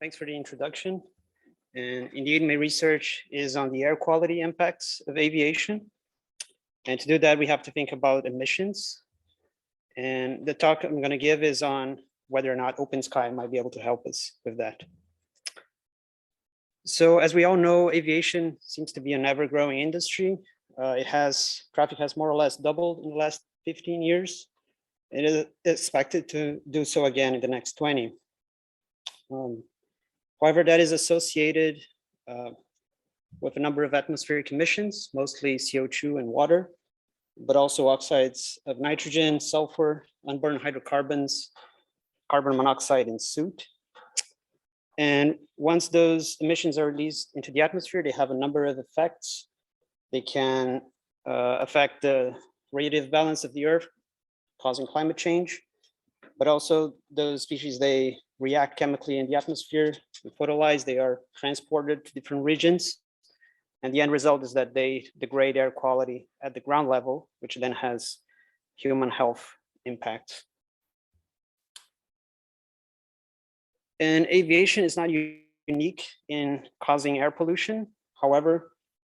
Thanks for the introduction. And indeed, my research is on the air quality impacts of aviation. And to do that, we have to think about emissions. And the talk I'm going to give is on whether or not OpenSky might be able to help us with that. So as we all know, aviation seems to be an ever-growing industry. Traffic has more or less doubled in the last 15 years. It is expected to do so again in the next 20. However, that is associated with a number of atmospheric emissions, mostly CO2 and water, but also oxides of nitrogen, sulfur, unburned hydrocarbons, carbon monoxide, and soot. And once those emissions are released into the atmosphere, they have a number of effects. They can affect the radiative balance of the Earth, causing climate change, but also those species, they react chemically in the atmosphere, they photolize, they are transported to different regions. And the end result is that they degrade air quality at the ground level, which then has human health impacts. And aviation is not unique in causing air pollution. However,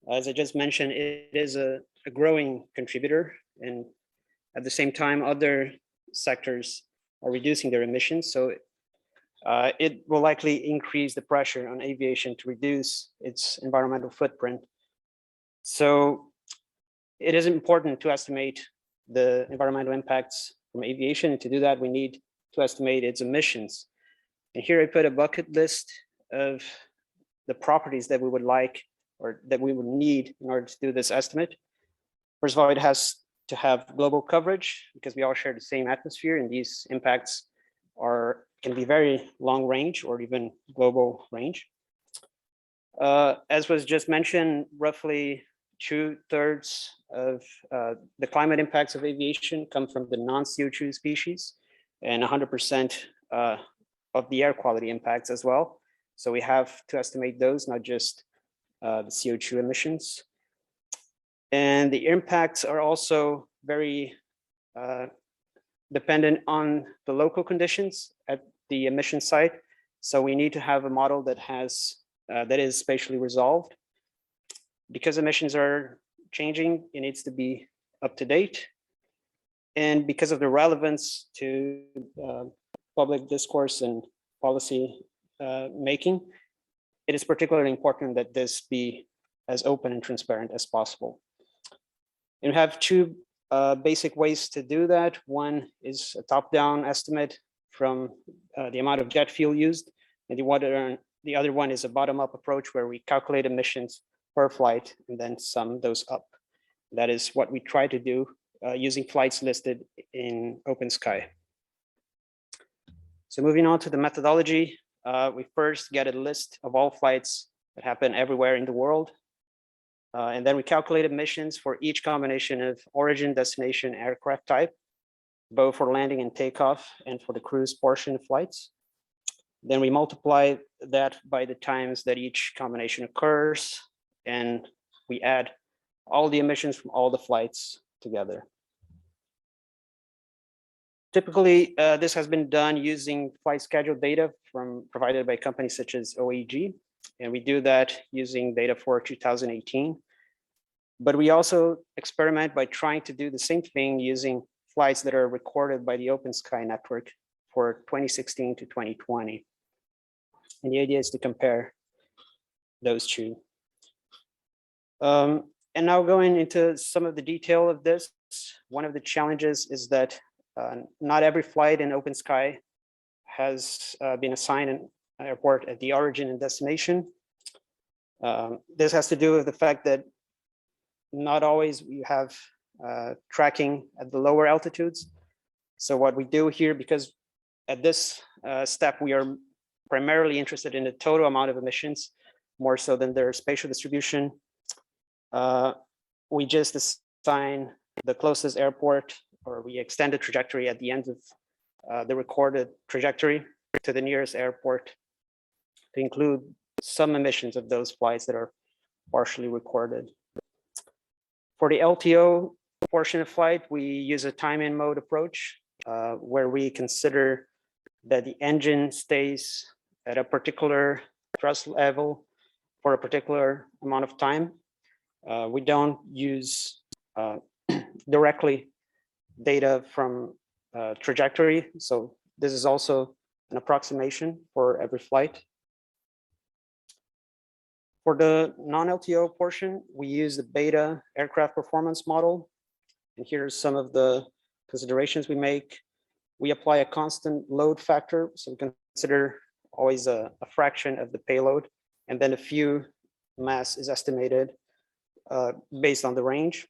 as I just mentioned, it is a growing contributor. And at the same time, other sectors are reducing their emissions. So it will likely increase the pressure on aviation to reduce its environmental footprint. So it is important to estimate the environmental impacts from aviation. And to do that, we need to estimate its emissions. And here I put a bucket list of the properties that we would like or that we would need in order to do this estimate. First of all, it has to have global coverage because we all share the same atmosphere, and these impacts can be very long range or even global range. As was just mentioned, roughly 2/3 of the climate impacts of aviation come from the non-CO2 species, and 100% of the air quality impacts as well. So we have to estimate those, not just the CO2 emissions. And the impacts are also very dependent on the local conditions at the emission site. So we need to have a model that is spatially resolved. Because emissions are changing, it needs to be up to date. And because of the relevance to public discourse and policy making, it is particularly important that this be as open and transparent as possible. And we have two basic ways to do that. One is a top-down estimate from the amount of jet fuel used, and the other one is a bottom-up approach where we calculate emissions per flight and then sum those up. That is what we try to do using flights listed in OpenSky. So moving on to the methodology, we first get a list of all flights that happen everywhere in the world. And then we calculate emissions for each combination of origin, destination, aircraft type, both for landing and takeoff and for the cruise portion of flights. Then we multiply that by the times that each combination occurs, and we add all the emissions from all the flights together. Typically, this has been done using flight schedule data provided by companies such as OAG, and we do that using data for 2018. But we also experiment by trying to do the same thing using flights that are recorded by the OpenSky network for 2016 to 2020. And the idea is to compare those two. And now going into some of the detail of this, one of the challenges is that not every flight in OpenSky has been assigned an airport at the origin and destination. This has to do with the fact that not always we have tracking at the lower altitudes. So what we do here, because at this step, we are primarily interested in the total amount of emissions, more so than their spatial distribution, we just assign the closest airport, or we extend the trajectory at the end of the recorded trajectory to the nearest airport to include some emissions of those flights that are partially recorded. For the LTO portion of flight, we use a time in mode approach where we consider that the engine stays at a particular thrust level for a particular amount of time. We don't use directly data from trajectory. So this is also an approximation for every flight. For the non-LTO portion, we use the beta aircraft performance model. And here's some of the considerations we make. We apply a constant load factor. So we consider always a fraction of the payload. And then a few mass is estimated based on the range.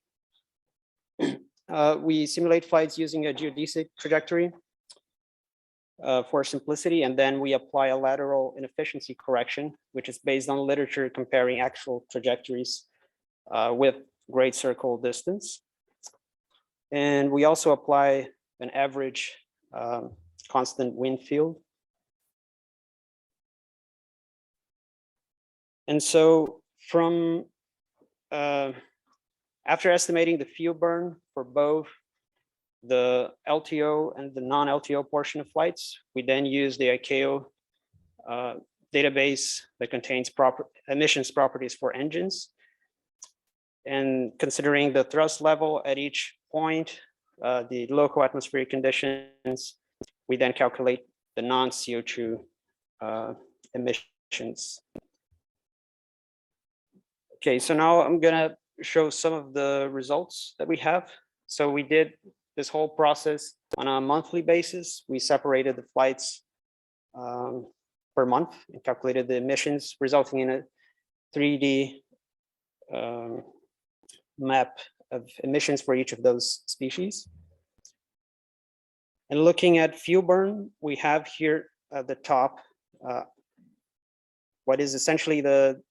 We simulate flights using a geodesic trajectory for simplicity, and then we apply a lateral inefficiency correction, which is based on literature comparing actual trajectories with great circle distance. And we also apply an average constant wind field. And so from after estimating the fuel burn for both the LTO and the non-LTO portion of flights, we then use the ICAO database that contains emissions properties for engines. And considering the thrust level at each point, the local atmospheric conditions, we then calculate the non-CO2 emissions. Okay, so now I'm gonna show some of the results that we have. So we did this whole process on a monthly basis. We separated the flights per month and calculated the emissions, resulting in a 3D map of emissions for each of those species. And looking at fuel burn, we have here at the top what is essentially the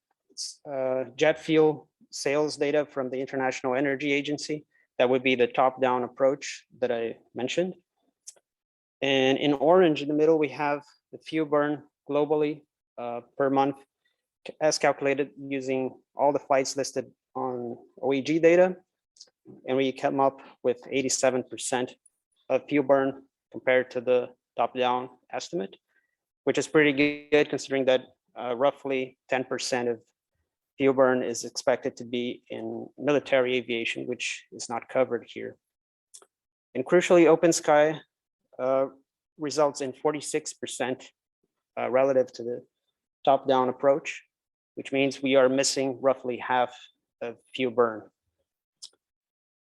jet fuel sales data from the International Energy Agency. That would be the top-down approach that I mentioned. And in orange in the middle, we have the fuel burn globally per month as calculated using all the flights listed on OEG data. And we come up with 87% of fuel burn compared to the top-down estimate, which is pretty good considering that roughly 10% of fuel burn is expected to be in military aviation, which is not covered here. And crucially, OpenSky results in 46% relative to the top-down approach, which means we are missing roughly half of fuel burn.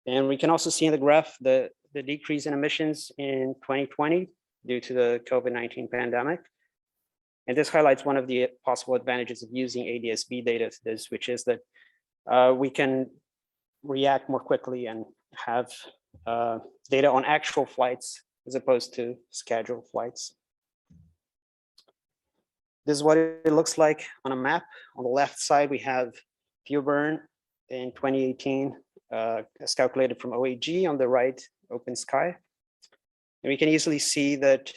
And we can also see in the graph the decrease in emissions in 2020 due to the COVID-19 pandemic. And this highlights one of the possible advantages of using ADS-B data to this, which is that we can react more quickly and have data on actual flights as opposed to scheduled flights. This is what it looks like on a map. On the left side, we have fuel burn in 2018 as calculated from OAG. On the right, OpenSky. And we can easily see that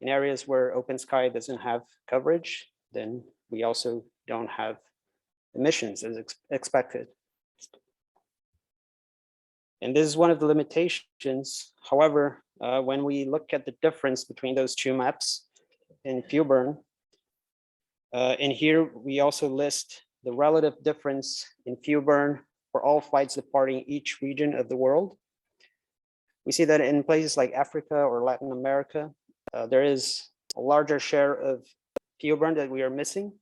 in areas where OpenSky doesn't have coverage, then we also don't have emissions as expected. And this is one of the limitations. However, when we look at the difference between those two maps in fuel burn, in here we also list the relative difference in fuel burn for all flights departing each region of the world. We see that in places like Africa or Latin America, there is a larger share of fuel burn that we are missing.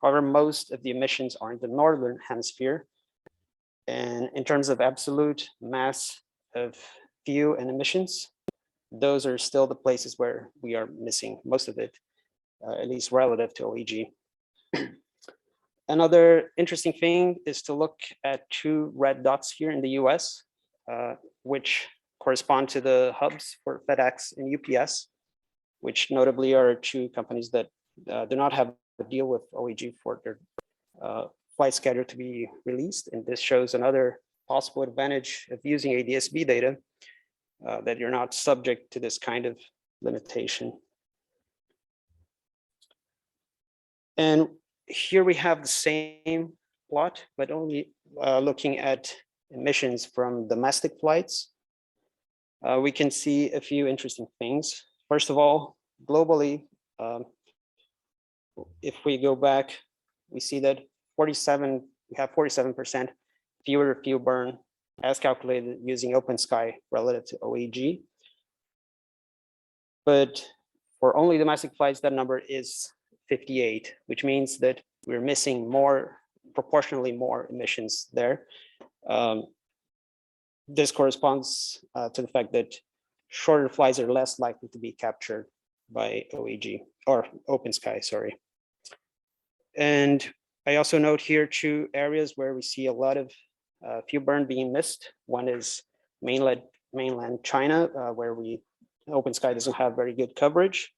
However, most of the emissions are in the northern hemisphere. And in terms of absolute mass of fuel and emissions, those are still the places where we are missing most of it, at least relative to OEG. Another interesting thing is to look at two red dots here in the US, which correspond to the hubs for FedEx and UPS, which notably are two companies that do not have a deal with OEG for their flight schedule to be released. And this shows another possible advantage of using ADS-B data, that you're not subject to this kind of limitation. And here we have the same plot, but only looking at emissions from domestic flights. We can see a few interesting things. First of all, globally, if we go back, we see that we have 47% fewer fuel burn as calculated using OpenSky relative to OAG. But for only domestic flights, that number is 58, which means that we're missing proportionally more emissions there. This corresponds to the fact that shorter flights are less likely to be captured by OAG or OpenSky, sorry. And I also note here 2 areas where we see a lot of fuel burn being missed. One is mainland China, where OpenSky doesn't have very good coverage.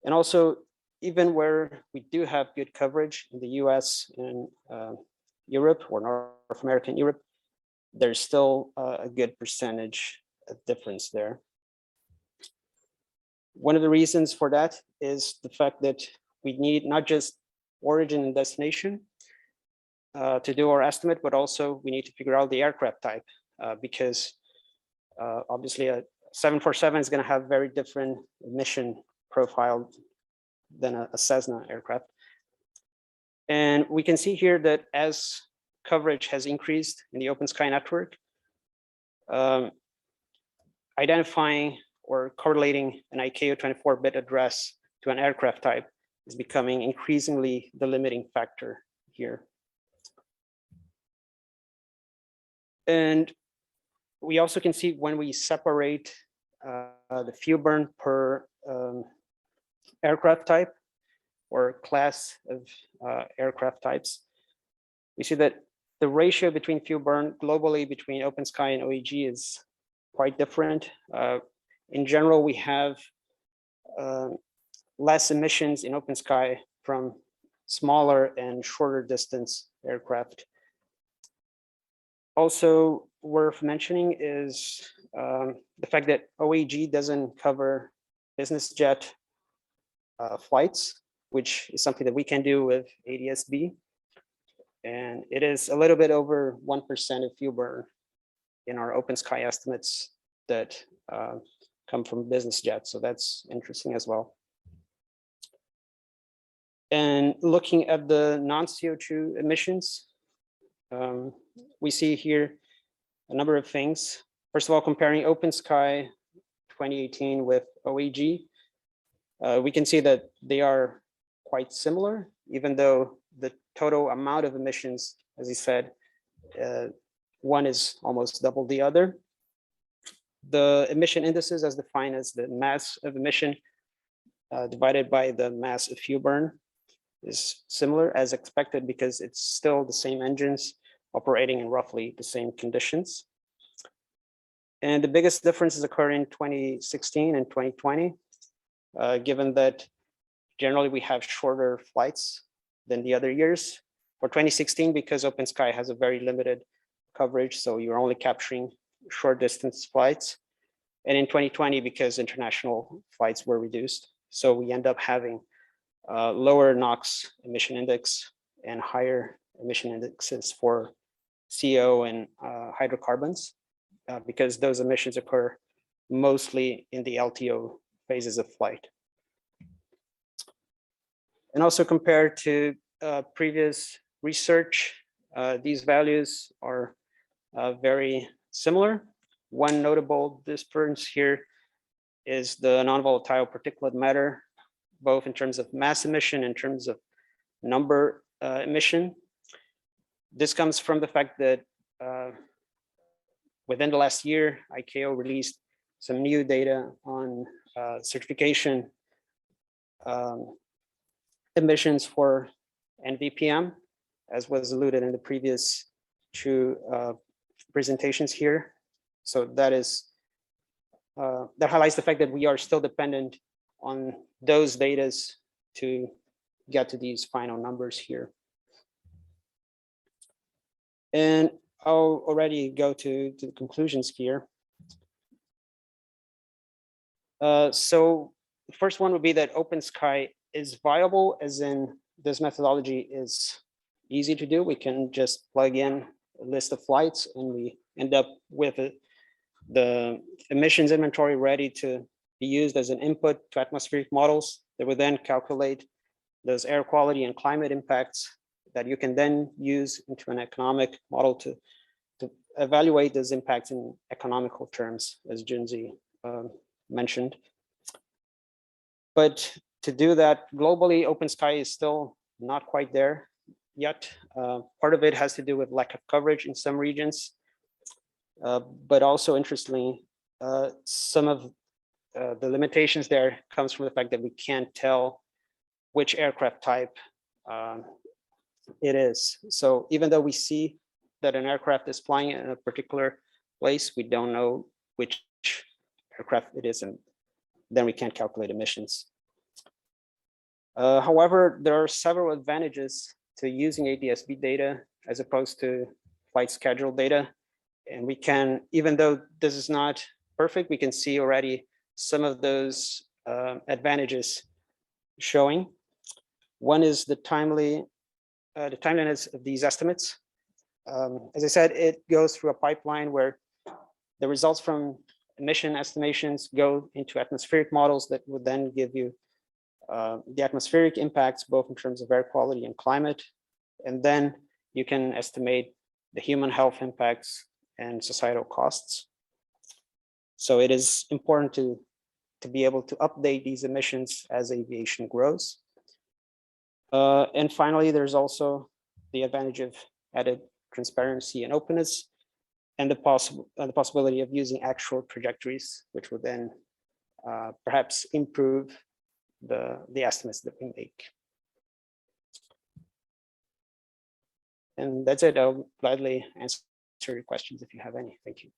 And also, even where we do have good coverage in the US and Europe or North America and Europe, there's still a good percentage of difference there. One of the reasons for that is the fact that we need not just origin and destination to do our estimate, but also we need to figure out the aircraft type because obviously a 747 is going to have very different emission profile than a Cessna aircraft. And we can see here that as coverage has increased in the OpenSky network, identifying or correlating an ICAO 24-bit address to an aircraft type is becoming increasingly the limiting factor here. And we also can see when we separate the fuel burn per aircraft type or class of aircraft types, we see that the ratio between fuel burn globally between OpenSky and OAG is quite different. In general, we have less emissions in OpenSky from smaller and shorter distance aircraft. Also worth mentioning is the fact that OAG doesn't cover business jet flights, which is something that we can do with ADS-B. And it is a little bit over 1% of fuel burn in our OpenSky estimates that come from business jets. So that's interesting as well. And looking at the non-CO2 emissions, we see here a number of things. First of all, comparing OpenSky 2018 with OAG, we can see that they are quite similar, even though the total amount of emissions, as he said, one is almost double the other. The emission indices as defined as the mass of emission divided by the mass of fuel burn is similar as expected because it's still the same engines operating in roughly the same conditions. And the biggest differences occur in 2016 and 2020, given that generally we have shorter flights than the other years. For 2016, because OpenSky has a very limited coverage, so you're only capturing short distance flights. And in 2020, because international flights were reduced, so we end up having lower NOx emission index and higher emission indexes for CO and hydrocarbons, because those emissions occur mostly in the LTO phases of flight. And also compared to previous research, these values are very similar. One notable difference here is the non-volatile particulate matter, both in terms of mass emission, in terms of number emission. This comes from the fact that within the last year, ICAO released some new data on certification emissions for NVPM, as was alluded in the previous 2 presentations here. So that highlights the fact that we are still dependent on those data to get to these final numbers here. And I'll already go to the conclusions here. So the first one would be that OpenSky is viable, as in this methodology is easy to do. We can just plug in a list of flights and we end up with the emissions inventory ready to be used as an input to atmospheric models that would then calculate those air quality and climate impacts that you can then use into an economic model to evaluate those impacts in economical terms, as Junzi mentioned. But to do that globally, OpenSky is still not quite there yet. Part of it has to do with lack of coverage in some regions, but also interestingly, some of the limitations there comes from the fact that we can't tell which aircraft type it is. So even though we see that an aircraft is flying in a particular place, we don't know which aircraft it is, and then we can't calculate emissions. However, there are several advantages to using ADS-B data as opposed to flight schedule data. And we can, even though this is not perfect, we can see already some of those advantages showing. One is the timeliness of these estimates. As I said, it goes through a pipeline where the results from emission estimations go into atmospheric models that would then give you the atmospheric impacts, both in terms of air quality and climate. And then you can estimate the human health impacts and societal costs. So it is important to be able to update these emissions as aviation grows. And finally, there's also the advantage of added transparency and openness, and the possibility of using actual trajectories, which would then perhaps improve the estimates that we make. And that's it. I'll gladly answer your questions if you have any. Thank you.